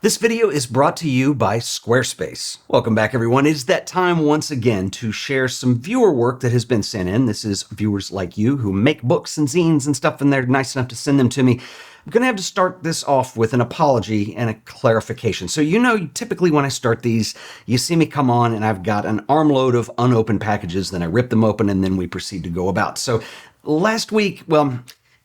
This video is brought to you by Squarespace. Welcome back, everyone. It is that time once again to share some viewer work that has been sent in. This is viewers like you who make books and zines and stuff, and they're nice enough to send them to me. I'm going to have to start this off with an apology and a clarification. So, typically when I start these, you see me come on and I've got an armload of unopened packages, then I rip them open and then we proceed to go about. So last week,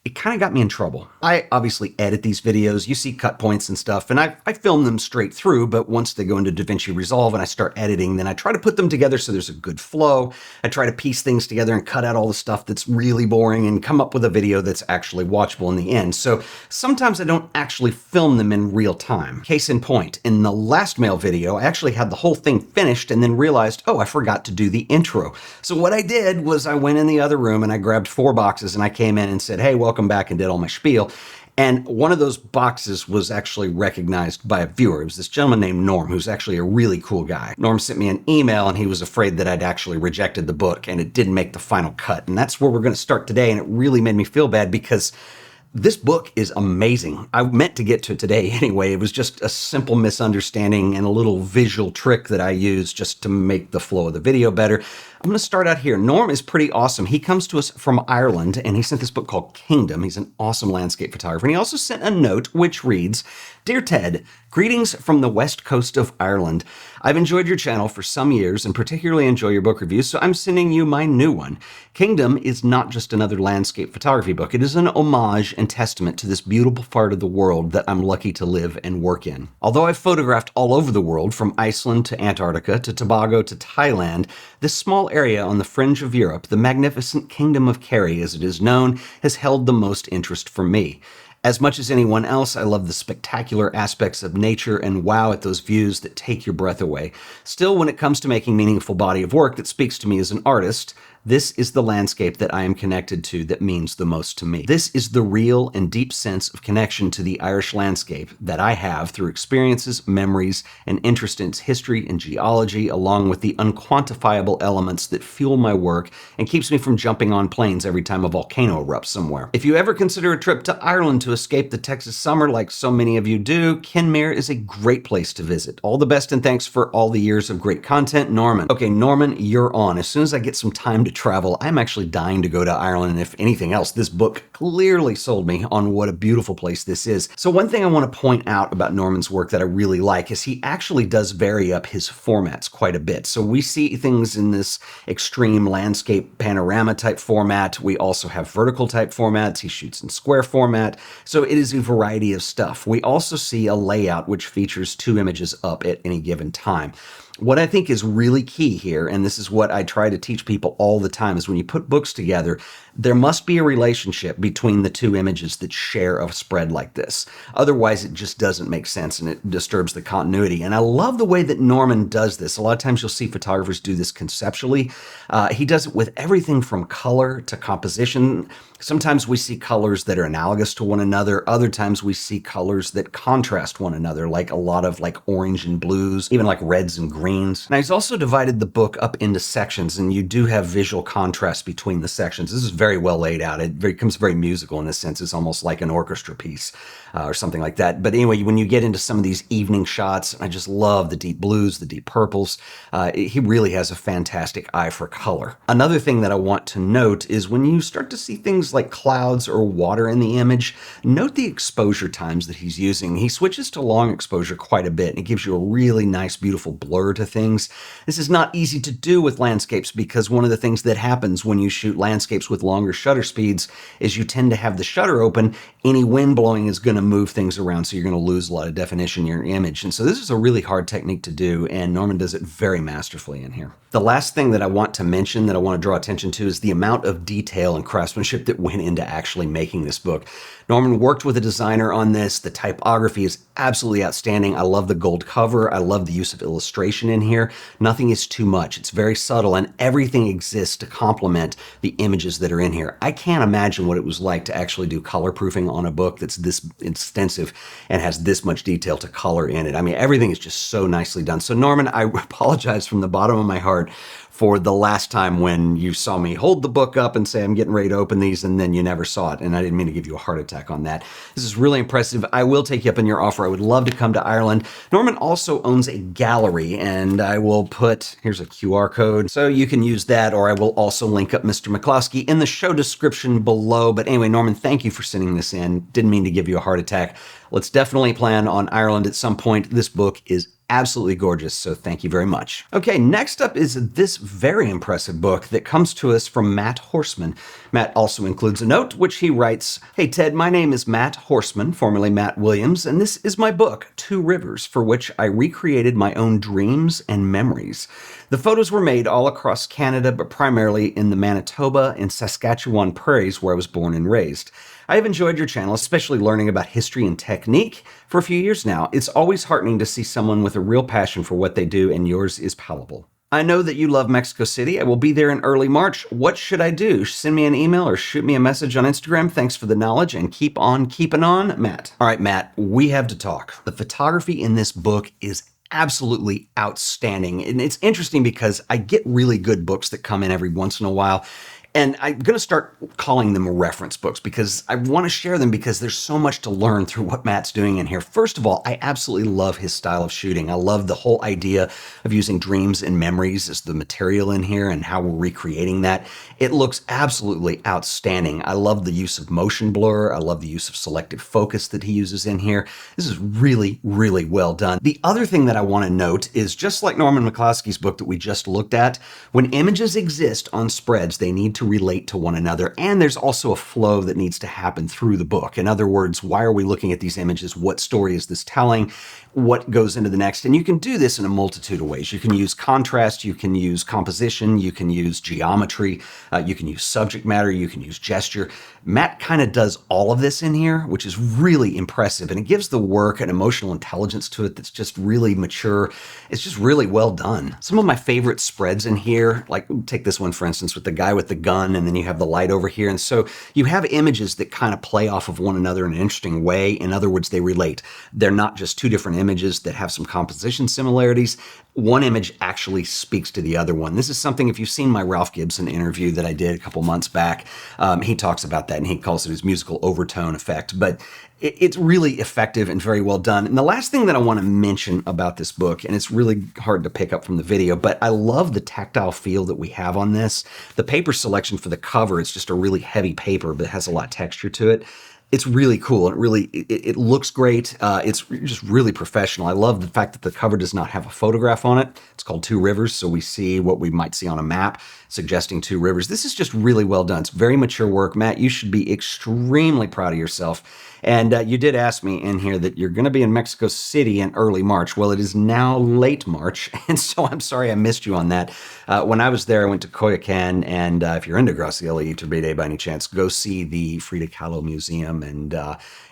it kind of got me in trouble. I obviously edit these videos. You see cut points and stuff, and I film them straight through, but once they go into DaVinci Resolve and I start editing, then I try to put them together so there's a good flow. I try to piece things together and cut out all the stuff that's really boring and come up with a video that's actually watchable in the end. So sometimes I don't actually film them in real time. Case in point, in the last mail video, I actually had the whole thing finished and then realized, oh, I forgot to do the intro. So what I did was I went in the other room and I grabbed 4 boxes and I came in and said, hey, welcome back, and did all my spiel. And one of those boxes was actually recognized by a viewer. It was this gentleman named Norm, who's actually a really cool guy. Norm sent me an email and he was afraid that I'd actually rejected the book and it didn't make the final cut. And that's where we're going to start today. And it really made me feel bad because this book is amazing. I meant to get to it today anyway. It was just a simple misunderstanding and a little visual trick that I used just to make the flow of the video better. I'm going to start out here. Norm is pretty awesome. He comes to us from Ireland, and he sent this book called Kingdom. He's an awesome landscape photographer. And he also sent a note which reads, Dear Ted, greetings from the west coast of Ireland. I've enjoyed your channel for some years and particularly enjoy your book reviews, so I'm sending you my new one. Kingdom is not just another landscape photography book. It is an homage and testament to this beautiful part of the world that I'm lucky to live and work in. Although I've photographed all over the world, from Iceland to Antarctica to Tobago to Thailand, this small area on the fringe of Europe, the magnificent Kingdom of Kerry as it is known, has held the most interest for me. As much as anyone else, I love the spectacular aspects of nature and wow at those views that take your breath away. Still, when it comes to making meaningful body of work that speaks to me as an artist, this is the landscape that I am connected to that means the most to me. This is the real and deep sense of connection to the Irish landscape that I have through experiences, memories, and interest in its history and geology, along with the unquantifiable elements that fuel my work and keeps me from jumping on planes every time a volcano erupts somewhere. If you ever consider a trip to Ireland to escape the Texas summer like so many of you do, Kenmare is a great place to visit. All the best and thanks for all the years of great content, Norman. Okay, Norman, you're on. As soon as I get some time to travel, I'm actually dying to go to Ireland, and if anything else, this book clearly sold me on what a beautiful place this is. So one thing I want to point out about Norman's work that I really like is he actually does vary up his formats quite a bit. So we see things in this extreme landscape panorama type format. We also have vertical type formats. He shoots in square format. So it is a variety of stuff. We also see a layout which features 2 images up at any given time. What I think is really key here, and this is what I try to teach people all the time, is when you put books together, there must be a relationship between the 2 images that share a spread like this. Otherwise, it just doesn't make sense and it disturbs the continuity. And I love the way that Norman does this. A lot of times you'll see photographers do this conceptually. He does it with everything from color to composition. Sometimes we see colors that are analogous to one another. Other times we see colors that contrast one another, like a lot of orange and blues, even like reds and greens. Now, he's also divided the book up into sections, and you do have visual contrast between the sections. This is very well laid out. It becomes very musical in a sense. It's almost like an orchestra piece or something like that. But anyway, when you get into some of these evening shots, I just love the deep blues, the deep purples. He really has a fantastic eye for color. Another thing that I want to note is when you start to see things like clouds or water in the image, note the exposure times that he's using. He switches to long exposure quite a bit, and it gives you a really nice, beautiful blur to things. This is not easy to do with landscapes because one of the things that happens when you shoot landscapes with longer shutter speeds is you tend to have the shutter open. Any wind blowing is going to move things around, so you're going to lose a lot of definition in your image. And so this is a really hard technique to do, and Norman does it very masterfully in here. The last thing that I want to mention, that I want to draw attention to, is the amount of detail and craftsmanship that went into actually making this book. Norman worked with a designer on this. The typography is absolutely outstanding. I love the gold cover. I love the use of illustration in here. Nothing is too much. It's very subtle, and everything exists to complement the images that are in here. I can't imagine what it was like to actually do color proofing on a book that's this extensive and has this much detail to color in it. I mean, everything is just so nicely done. So Norman, I apologize from the bottom of my heart for the last time when you saw me hold the book up and say I'm getting ready to open these, and then you never saw it. And I didn't mean to give you a heart attack on that. This is really impressive. I will take you up on your offer. I would love to come to Ireland. Norman also owns a gallery, and I will put, here's a QR code, so you can use that, or I will also link up Mr. McCloskey in the show description below. But anyway, Norman, thank you for sending this in. Didn't mean to give you a heart attack. Let's definitely plan on Ireland at some point. This book is absolutely gorgeous, so thank you very much. Okay, next up is this very impressive book that comes to us from Matt Horseman. Matt also includes a note, which he writes, "Hey Ted, my name is Matt Horseman, formerly Matt Williams, and this is my book, Two Rivers, for which I recreated my own dreams and memories. The photos were made all across Canada, but primarily in the Manitoba and Saskatchewan prairies where I was born and raised. I have enjoyed your channel, especially learning about history and technique, for a few years now. It's always heartening to see someone with a real passion for what they do, and yours is palpable. I know that you love Mexico City. I will be there in early March. What should I do? Send me an email or shoot me a message on Instagram. Thanks for the knowledge, and keep on keeping on, Matt." All right, Matt, we have to talk. The photography in this book is absolutely outstanding. And it's interesting because I get really good books that come in every once in a while. And I'm going to start calling them reference books because I want to share them because there's so much to learn through what Matt's doing in here. First of all, I absolutely love his style of shooting. I love the whole idea of using dreams and memories as the material in here and how we're recreating that. It looks absolutely outstanding. I love the use of motion blur. I love the use of selective focus that he uses in here. This is really, really well done. The other thing that I want to note is, just like Norman McCloskey's book that we just looked at, when images exist on spreads, they need to relate to one another, and there's also a flow that needs to happen through the book. In other words, why are we looking at these images? What story is this telling? What goes into the next? And you can do this in a multitude of ways. You can use contrast, you can use composition, you can use geometry, you can use subject matter, you can use gesture. Matt kind of does all of this in here, which is really impressive, and it gives the work an emotional intelligence to it that's just really mature. It's just really well done. Some of my favorite spreads in here, like take this one for instance with the guy with the gun, and then you have the light over here, and so you have images that kind of play off of one another in an interesting way. In other words, they relate. They're not just two different images that have some composition similarities. One image actually speaks to the other one. This is something, if you've seen my Ralph Gibson interview that I did a couple months back, he talks about that and he calls it his musical overtone effect. But it's really effective and very well done. And the last thing that I want to mention about this book, and it's really hard to pick up from the video, but I love the tactile feel that we have on this. The paper selection for the cover, it's just a really heavy paper, but it has a lot of texture to it. It's really cool. It looks great. It's just really professional. I love the fact that the cover does not have a photograph on it. It's called Two Rivers, so we see what we might see on a map suggesting two rivers. This is just really well done. It's very mature work. Matt, you should be extremely proud of yourself. And you did ask me in here that you're going to be in Mexico City in early March. Well, it is now late March, and so I'm sorry I missed you on that. When I was there, I went to Coyoacan, and if you're into Graciela y Turbide by any chance, go see the Frida Kahlo Museum and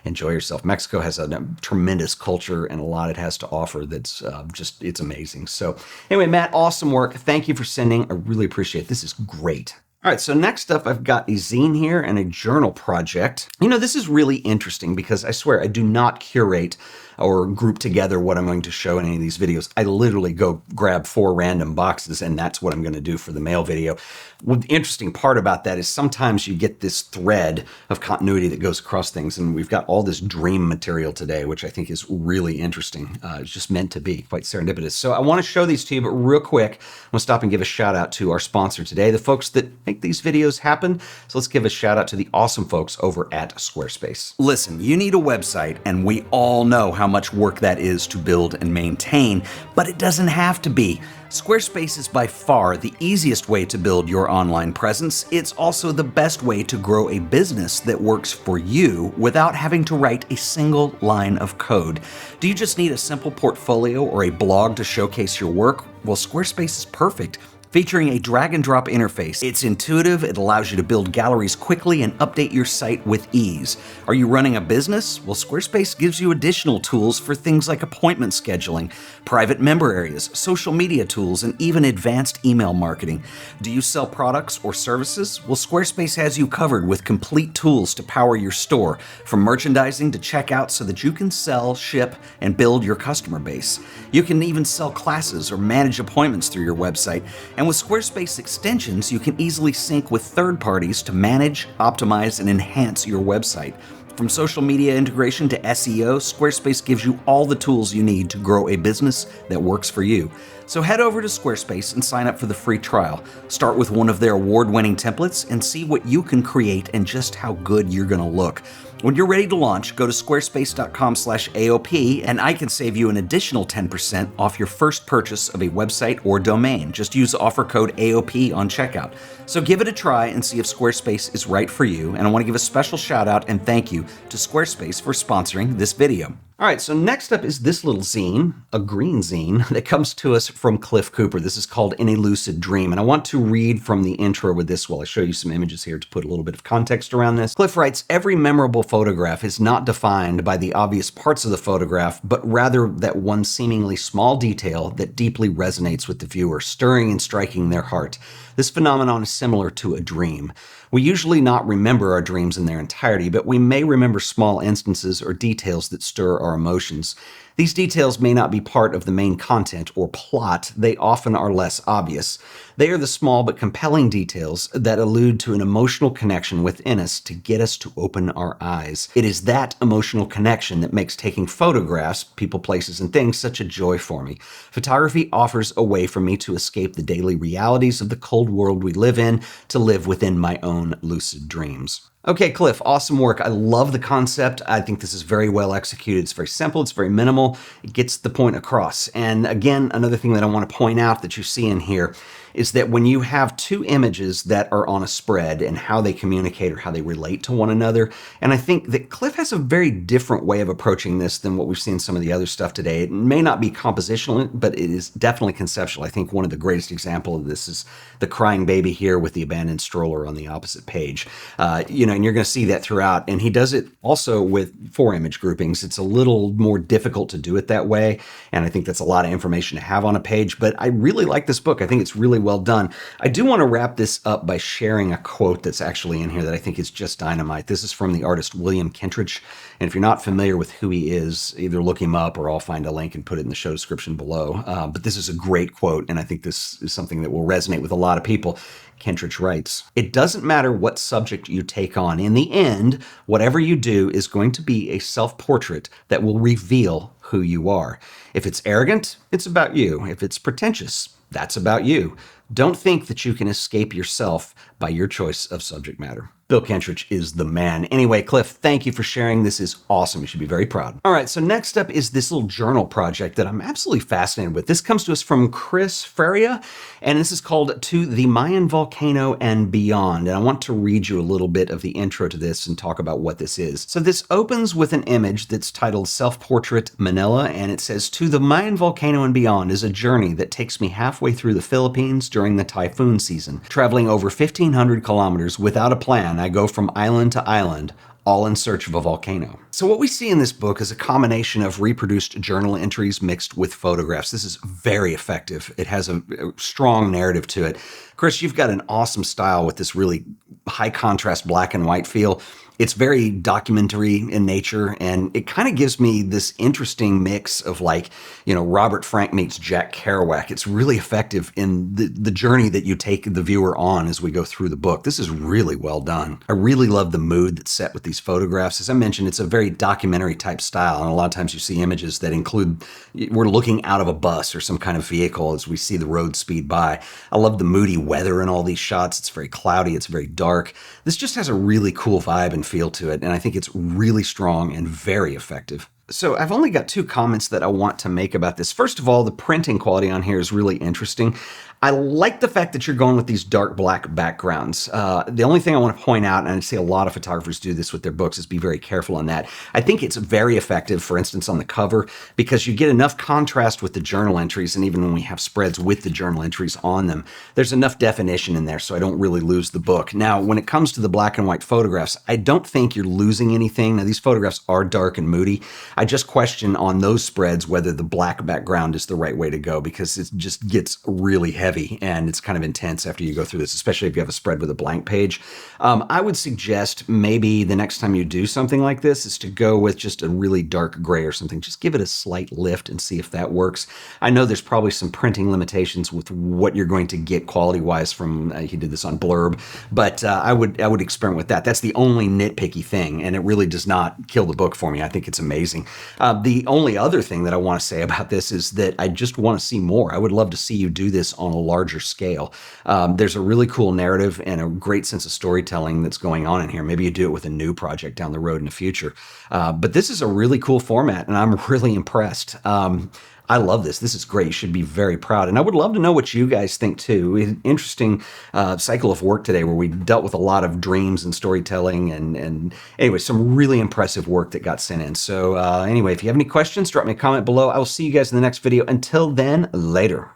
enjoy yourself. Mexico has a tremendous culture and a lot it has to offer that's it's amazing. So anyway, Matt, awesome work. Thank you for sending. I really appreciate it. This is great. All right, so next up, I've got a zine here and a journal project. You know, this is really interesting because I swear I do not curate or group together what I'm going to show in any of these videos. I literally go grab 4 random boxes and that's what I'm going to do for the mail video. Well, the interesting part about that is sometimes you get this thread of continuity that goes across things, and we've got all this dream material today, which I think is really interesting. It's just meant to be, quite serendipitous. So I want to show these to you, but real quick, I'm going to stop and give a shout out to our sponsor today, the folks that make these videos happen. So let's give a shout out to the awesome folks over at Squarespace. Listen, you need a website, and we all know how much work that is to build and maintain, but it doesn't have to be. Squarespace is by far the easiest way to build your online presence. It's also the best way to grow a business that works for you without having to write a single line of code. Do you just need a simple portfolio or a blog to showcase your work? Well, Squarespace is perfect. Featuring a drag and drop interface. It's intuitive, it allows you to build galleries quickly and update your site with ease. Are you running a business? Well, Squarespace gives you additional tools for things like appointment scheduling, private member areas, social media tools, and even advanced email marketing. Do you sell products or services? Well, Squarespace has you covered with complete tools to power your store, from merchandising to checkout, so that you can sell, ship, and build your customer base. You can even sell classes or manage appointments through your website. And And with Squarespace extensions, you can easily sync with third parties to manage, optimize, and enhance your website. From social media integration to SEO, Squarespace gives you all the tools you need to grow a business that works for you. So head over to Squarespace and sign up for the free trial. Start with one of their award-winning templates and see what you can create and just how good you're going to look. When you're ready to launch, go to squarespace.com/AOP and I can save you an additional 10% off your first purchase of a website or domain. Just use offer code AOP on checkout. So give it a try and see if Squarespace is right for you. And I want to give a special shout out and thank you to Squarespace for sponsoring this video. All right, so next up is this little zine, a green zine, that comes to us from Cliff Cooper. This is called In a Lucid Dream, and I want to read from the intro with this while I show you some images here to put a little bit of context around this. Cliff writes, "Every memorable photograph is not defined by the obvious parts of the photograph, but rather that one seemingly small detail that deeply resonates with the viewer, stirring and striking their heart. This phenomenon is similar to a dream. We usually not remember our dreams in their entirety, but we may remember small instances or details that stir our emotions. These details may not be part of the main content or plot. They often are less obvious. They are the small but compelling details that allude to an emotional connection within us to get us to open our eyes. It is that emotional connection that makes taking photographs, people, places, and things such a joy for me. Photography offers a way for me to escape the daily realities of the cold world we live in, to live within my own lucid dreams." Okay, Cliff, awesome work. I love the concept. I think this is very well executed. It's very simple. It's very minimal. It gets the point across. And again, another thing that I want to point out that you see in here is that when you have two images that are on a spread and how they communicate or how they relate to one another, and I think that Cliff has a very different way of approaching this than what we've seen some of the other stuff today. It may not be compositional, but it is definitely conceptual. I think one of the greatest examples of this is the crying baby here with the abandoned stroller on the opposite page. And you're going to see that throughout. And he does it also with 4-image groupings. It's a little more difficult to do it that way. And I think that's a lot of information to have on a page. But I really like this book. I think it's really well done. I do want to wrap this up by sharing a quote that's actually in here that I think is just dynamite. This is from the artist William Kentridge. And if you're not familiar with who he is, either look him up or I'll find a link and put it in the show description below. But this is a great quote. And I think this is something that will resonate with a lot of people. Kentridge writes, "It doesn't matter what subject you take on. In the end, whatever you do is going to be a self-portrait that will reveal who you are. If it's arrogant, it's about you. If it's pretentious, that's about you. Don't think that you can escape yourself by your choice of subject matter." Bill Kentridge is the man. Anyway, Cliff, thank you for sharing. This is awesome. You should be very proud. All right, so next up is this little journal project that I'm absolutely fascinated with. This comes to us from Chris Ferreira, and this is called To the Mayon Volcano and Beyond. And I want to read you a little bit of the intro to this and talk about what this is. So this opens with an image that's titled Self-Portrait Manila, and it says, "To the Mayon Volcano and Beyond is a journey that takes me halfway through the Philippines during the typhoon season. Traveling over 1,500 kilometers without a plan, I go from island to island, all in search of a volcano." So what we see in this book is a combination of reproduced journal entries mixed with photographs. This is very effective. It has a strong narrative to it. Chris, you've got an awesome style with this really high contrast black and white feel. It's very documentary in nature, and it kind of gives me this interesting mix of Robert Frank meets Jack Kerouac. It's really effective in the journey that you take the viewer on as we go through the book. This is really well done. I really love the mood that's set with these photographs. As I mentioned, it's a very documentary type style, and a lot of times you see images that include, we're looking out of a bus or some kind of vehicle as we see the road speed by. I love the moody weather in all these shots. It's very cloudy. It's very dark. This just has a really cool vibe and feel to it, and I think it's really strong and very effective. So I've only got 2 comments that I want to make about this. First of all, the printing quality on here is really interesting. I like the fact that you're going with these dark black backgrounds. The only thing I want to point out, and I see a lot of photographers do this with their books, is be very careful on that. I think it's very effective, for instance, on the cover, because you get enough contrast with the journal entries, and even when we have spreads with the journal entries on them, there's enough definition in there so I don't really lose the book. Now, when it comes to the black and white photographs, I don't think you're losing anything. Now, these photographs are dark and moody. I just question on those spreads whether the black background is the right way to go, because it just gets really heavy and it's kind of intense after you go through this, especially if you have a spread with a blank page. I would suggest maybe the next time you do something like this is to go with just a really dark gray or something. Just give it a slight lift and see if that works. I know there's probably some printing limitations with what you're going to get quality-wise from, he did this on Blurb, but I would experiment with that. That's the only nitpicky thing, and it really does not kill the book for me. I think it's amazing. The only other thing that I want to say about this is that I just want to see more. I would love to see you do this on a larger scale. There's a really cool narrative and a great sense of storytelling that's going on in here. Maybe you do it with a new project down the road in the future. But this is a really cool format, and I'm really impressed. I love this. This is great. You should be very proud. And I would love to know what you guys think too. We had an interesting cycle of work today where we dealt with a lot of dreams and storytelling and anyway, some really impressive work that got sent in. So anyway, if you have any questions, drop me a comment below. I will see you guys in the next video. Until then, later.